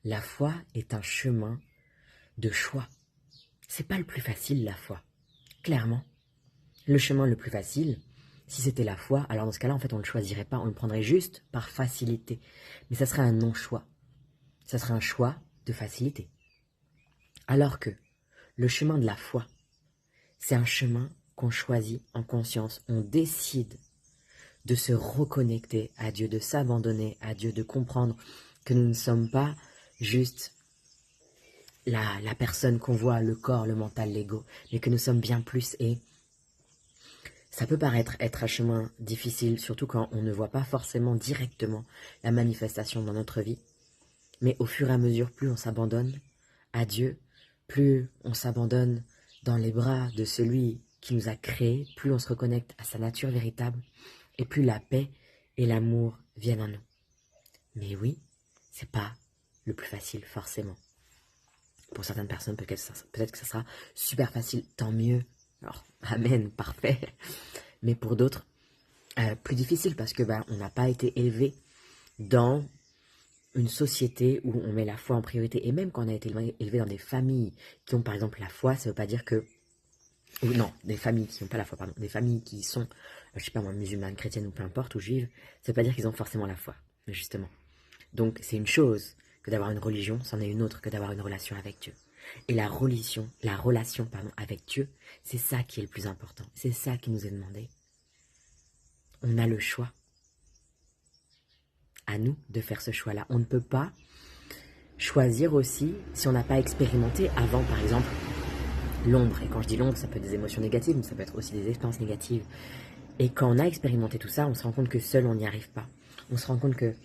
La foi est un chemin de choix. C'est pas le plus facile, la foi. Clairement. Le chemin le plus facile, si c'était la foi, alors dans ce cas-là, en fait, on ne le choisirait pas, on le prendrait juste par facilité. Mais ça serait un non-choix. Ça serait un choix de facilité. Alors que le chemin de la foi, c'est un chemin qu'on choisit en conscience. On décide de se reconnecter à Dieu, de s'abandonner à Dieu, de comprendre que nous ne sommes pas juste la personne qu'on voit, le corps, le mental, l'ego, mais que nous sommes bien plus. Et ça peut paraître être un chemin difficile, surtout quand on ne voit pas forcément directement la manifestation dans notre vie. Mais au fur et à mesure, plus on s'abandonne à Dieu, plus on s'abandonne dans les bras de celui qui nous a créés, plus on se reconnecte à sa nature véritable, et plus la paix et l'amour viennent à nous. Mais oui, c'est pas le plus facile, forcément. Pour certaines personnes, peut-être que ça sera super facile, tant mieux. Alors, amen, parfait. Mais pour d'autres, plus difficile parce que on n'a pas été élevé dans une société où on met la foi en priorité. Et même quand on a été élevé dans des familles qui ont par exemple la foi, ça ne veut pas dire que... Ou non, des familles qui n'ont pas la foi, pardon. Des familles qui sont, je sais pas moi, musulmanes, chrétiennes ou peu importe, ou juives, ça ne veut pas dire qu'ils ont forcément la foi, justement. Donc c'est une chose que d'avoir une religion, c'en est une autre que d'avoir une relation avec Dieu. Et la relation avec Dieu, c'est ça qui est le plus important. C'est ça qui nous est demandé. On a le choix. À nous de faire ce choix-là. On ne peut pas choisir aussi si on n'a pas expérimenté avant, par exemple, l'ombre. Et quand je dis l'ombre, ça peut être des émotions négatives, mais ça peut être aussi des expériences négatives. Et quand on a expérimenté tout ça, on se rend compte que seul, on n'y arrive pas. On se rend compte que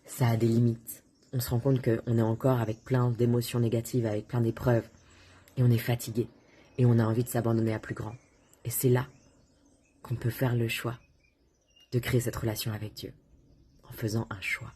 ça a des limites. On se rend compte qu'on est encore avec plein d'émotions négatives, avec plein d'épreuves. Et on est fatigué. Et on a envie de s'abandonner à plus grand. Et c'est là qu'on peut faire le choix de créer cette relation avec Dieu. En faisant un choix.